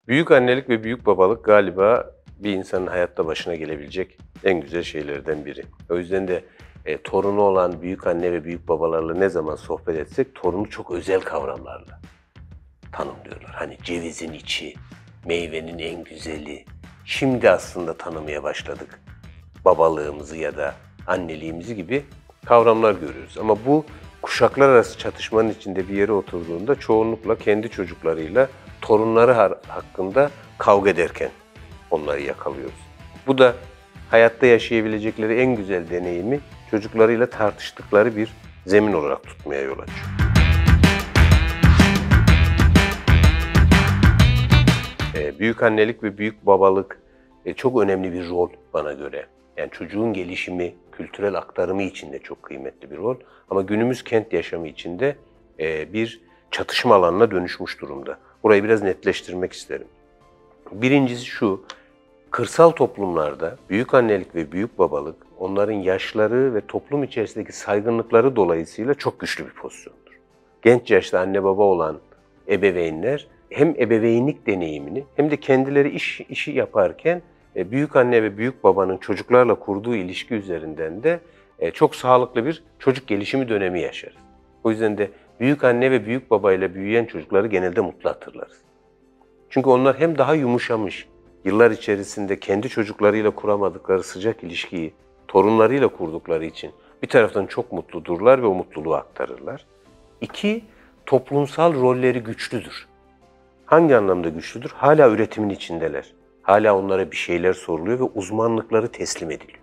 Büyük annelik ve büyük babalık galiba bir insanın hayatta başına gelebilecek en güzel şeylerden biri. O yüzden de torunu olan büyük anne ve büyük babalarla ne zaman sohbet etsek torunu çok özel kavramlarla tanımlıyorlar. Hani cevizin içi, meyvenin en güzeli. Şimdi aslında tanımaya başladık babalığımızı ya da anneliğimizi gibi kavramlar görüyoruz. Ama bu kuşaklar arası çatışmanın içinde bir yere oturduğunda çoğunlukla kendi çocuklarıyla torunları hakkında kavga ederken onları yakalıyoruz. Bu da hayatta yaşayabilecekleri en güzel deneyimi çocuklarıyla tartıştıkları bir zemin olarak tutmaya yol açıyor. Büyük annelik ve büyük babalık çok önemli bir rol bana göre. Yani çocuğun gelişimi, kültürel aktarımı için de çok kıymetli bir rol. Ama günümüz kent yaşamı içinde bir çatışma alanına dönüşmüş durumda. Burayı biraz netleştirmek isterim. Birincisi şu, kırsal toplumlarda büyük annelik ve büyük babalık onların yaşları ve toplum içerisindeki saygınlıkları dolayısıyla çok güçlü bir pozisyondur. Genç yaşta anne baba olan ebeveynler hem ebeveynlik deneyimini hem de kendileri işi yaparken büyük anne ve büyük babanın çocuklarla kurduğu ilişki üzerinden de çok sağlıklı bir çocuk gelişimi dönemi yaşarız. O yüzden de büyük anne ve büyük babayla büyüyen çocukları genelde mutlu hatırlarız. Çünkü onlar hem daha yumuşamış, yıllar içerisinde kendi çocuklarıyla kuramadıkları sıcak ilişkiyi torunlarıyla kurdukları için bir taraftan çok mutludurlar ve o mutluluğu aktarırlar. İki, toplumsal rolleri güçlüdür. Hangi anlamda güçlüdür? Hala üretimin içindeler. Hala onlara bir şeyler soruluyor ve uzmanlıkları teslim ediliyor.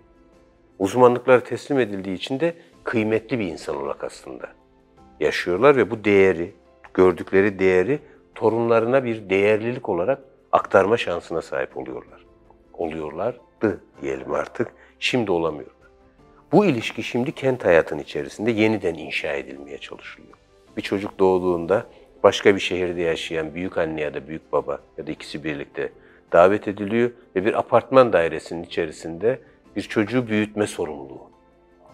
Uzmanlıkları teslim edildiği için de kıymetli bir insan olarak aslında yaşıyorlar ve bu değeri, gördükleri değeri torunlarına bir değerlilik olarak aktarma şansına sahip oluyorlar. Oluyorlardı diyelim artık, şimdi olamıyorlar. Bu ilişki şimdi kent hayatının içerisinde yeniden inşa edilmeye çalışılıyor. Bir çocuk doğduğunda başka bir şehirde yaşayan büyük anne ya da büyük baba ya da ikisi birlikte davet ediliyor ve bir apartman dairesinin içerisinde bir çocuğu büyütme sorumluluğu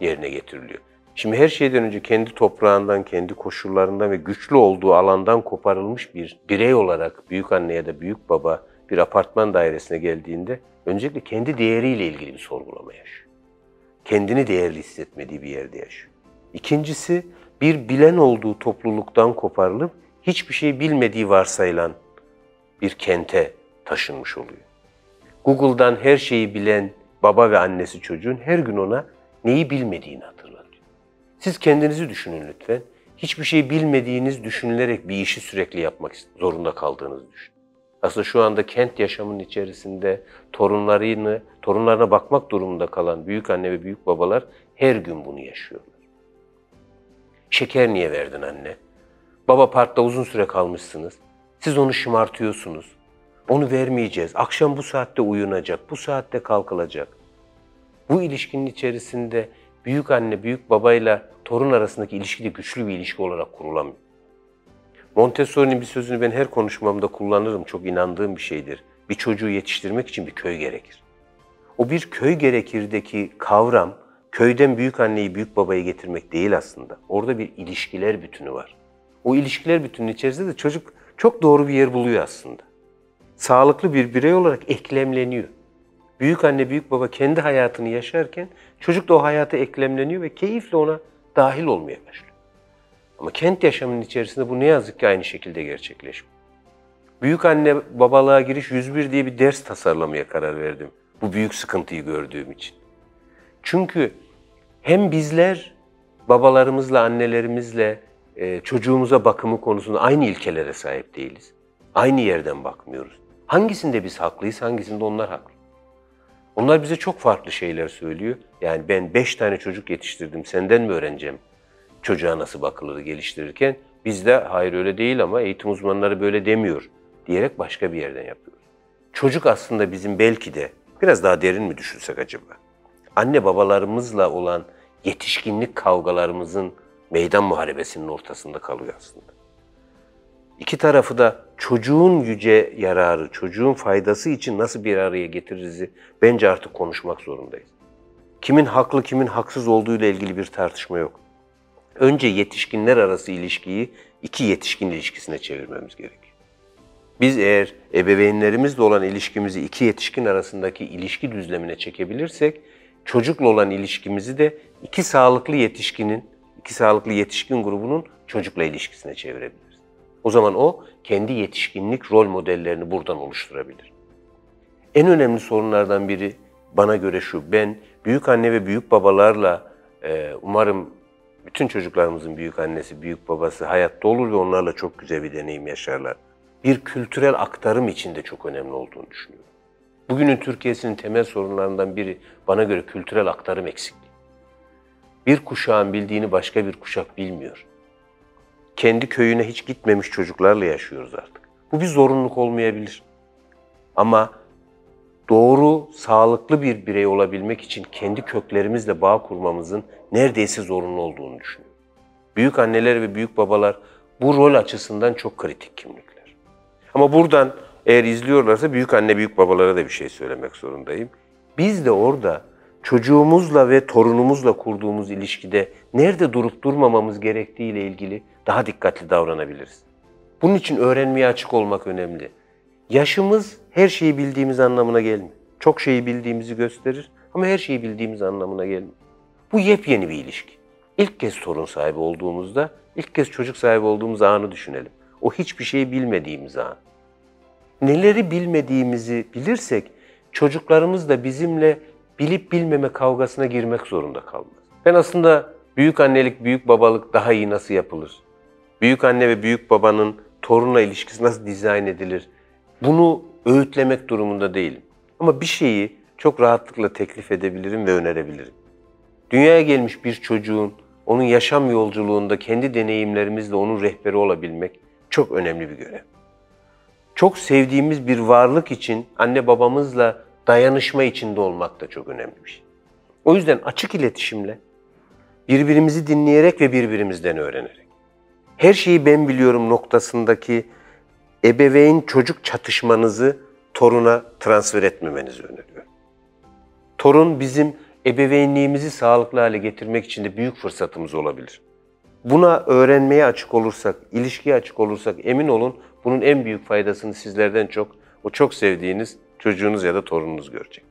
yerine getiriliyor. Şimdi her şeyden önce kendi toprağından, kendi koşullarından ve güçlü olduğu alandan koparılmış bir birey olarak büyük anne ya da büyük baba bir apartman dairesine geldiğinde öncelikle kendi değeriyle ilgili bir sorgulama yaşıyor. Kendini değerli hissetmediği bir yerde yaşıyor. İkincisi, bir bilen olduğu topluluktan koparılıp hiçbir şey bilmediği varsayılan bir kente taşınmış oluyor. Google'dan her şeyi bilen baba ve annesi çocuğun her gün ona neyi bilmediğini hatırlatıyor. Siz kendinizi düşünün lütfen. Hiçbir şey bilmediğiniz düşünülerek bir işi sürekli yapmak zorunda kaldığınızı düşünün. Aslında şu anda kent yaşamının içerisinde torunlarına bakmak durumunda kalan büyük anne ve büyük babalar her gün bunu yaşıyorlar. Şeker niye verdin anne? Baba parkta uzun süre kalmışsınız. Siz onu şımartıyorsunuz. Onu vermeyeceğiz. Akşam bu saatte uyunacak, bu saatte kalkılacak. Bu ilişkinin içerisinde büyük anne, büyük babayla torun arasındaki ilişki de güçlü bir ilişki olarak kurulamıyor. Montessori'nin bir sözünü ben her konuşmamda kullanırım. Çok inandığım bir şeydir. Bir çocuğu yetiştirmek için bir köy gerekir. O bir köy gerekirdeki kavram, köyden büyük anneyi, büyük babayı getirmek değil aslında. Orada bir ilişkiler bütünü var. O ilişkiler bütününün içerisinde de çocuk çok doğru bir yer buluyor aslında. Sağlıklı bir birey olarak eklemleniyor. Büyük anne, büyük baba kendi hayatını yaşarken çocuk da o hayata eklemleniyor ve keyifle ona dahil olmaya başlıyor. Ama kent yaşamının içerisinde bu ne yazık ki aynı şekilde gerçekleşmiyor. Büyük anne babalığa giriş 101 diye bir ders tasarlamaya karar verdim. Bu büyük sıkıntıyı gördüğüm için. Çünkü hem bizler babalarımızla, annelerimizle çocuğumuza bakımı konusunda aynı ilkelere sahip değiliz. Aynı yerden bakmıyoruz. Hangisinde biz haklıyız, hangisinde onlar haklı. Onlar bize çok farklı şeyler söylüyor. Yani ben 5 tane çocuk yetiştirdim, senden mi öğreneceğim çocuğa nasıl bakılır geliştirirken? Biz de hayır öyle değil ama eğitim uzmanları böyle demiyor diyerek başka bir yerden yapıyoruz. Çocuk aslında bizim belki de biraz daha derin mi düşünsek acaba? Anne babalarımızla olan yetişkinlik kavgalarımızın meydan muharebesinin ortasında kalıyor aslında. İki tarafı da çocuğun yüce yararı, çocuğun faydası için nasıl bir araya getiririz bence artık konuşmak zorundayız. Kimin haklı, kimin haksız olduğu ile ilgili bir tartışma yok. Önce yetişkinler arası ilişkiyi iki yetişkin ilişkisine çevirmemiz gerekiyor. Biz eğer ebeveynlerimizle olan ilişkimizi iki yetişkin arasındaki ilişki düzlemine çekebilirsek, çocukla olan ilişkimizi de iki sağlıklı yetişkin grubunun çocukla ilişkisine çevirebiliriz. O zaman o kendi yetişkinlik rol modellerini buradan oluşturabilir. En önemli sorunlardan biri bana göre şu: ben büyük anne ve büyük babalarla umarım bütün çocuklarımızın büyük annesi, büyük babası hayatta olur ve onlarla çok güzel bir deneyim yaşarlar. Bir kültürel aktarım için de çok önemli olduğunu düşünüyorum. Bugünün Türkiye'sinin temel sorunlarından biri bana göre kültürel aktarım eksikliği. Bir kuşağın bildiğini başka bir kuşak bilmiyor. Kendi köyüne hiç gitmemiş çocuklarla yaşıyoruz artık. Bu bir zorunluluk olmayabilir. Ama doğru, sağlıklı bir birey olabilmek için kendi köklerimizle bağ kurmamızın neredeyse zorunlu olduğunu düşünüyorum. Büyük anneler ve büyük babalar bu rol açısından çok kritik kimlikler. Ama buradan eğer izliyorlarsa büyük anne, büyük babalara da bir şey söylemek zorundayım. Biz de orada çocuğumuzla ve torunumuzla kurduğumuz ilişkide nerede durup durmamamız gerektiğiyle ilgili daha dikkatli davranabiliriz. Bunun için öğrenmeye açık olmak önemli. Yaşımız her şeyi bildiğimiz anlamına gelmiyor. Çok şeyi bildiğimizi gösterir ama her şeyi bildiğimiz anlamına gelmiyor. Bu yepyeni bir ilişki. İlk kez torun sahibi olduğumuzda, ilk kez çocuk sahibi olduğumuz anı düşünelim. O hiçbir şeyi bilmediğimiz an. Neleri bilmediğimizi bilirsek, çocuklarımız da bizimle bilip bilmeme kavgasına girmek zorunda kalmaz. Ben aslında büyük annelik, büyük babalık daha iyi nasıl yapılır? Büyük anne ve büyük babanın torunla ilişkisi nasıl dizayn edilir? Bunu öğütlemek durumunda değilim. Ama bir şeyi çok rahatlıkla teklif edebilirim ve önerebilirim. Dünyaya gelmiş bir çocuğun, onun yaşam yolculuğunda kendi deneyimlerimizle onun rehberi olabilmek çok önemli bir görev. Çok sevdiğimiz bir varlık için anne babamızla dayanışma içinde olmak da çok önemli bir şey. O yüzden açık iletişimle, birbirimizi dinleyerek ve birbirimizden öğrenerek, her şeyi ben biliyorum noktasındaki ebeveyn çocuk çatışmanızı toruna transfer etmemenizi öneriyorum. Torun bizim ebeveynliğimizi sağlıklı hale getirmek için de büyük fırsatımız olabilir. Buna öğrenmeye açık olursak, ilişkiye açık olursak emin olun bunun en büyük faydasını sizlerden çok, o çok sevdiğiniz çocuğunuz ya da torununuz görecek.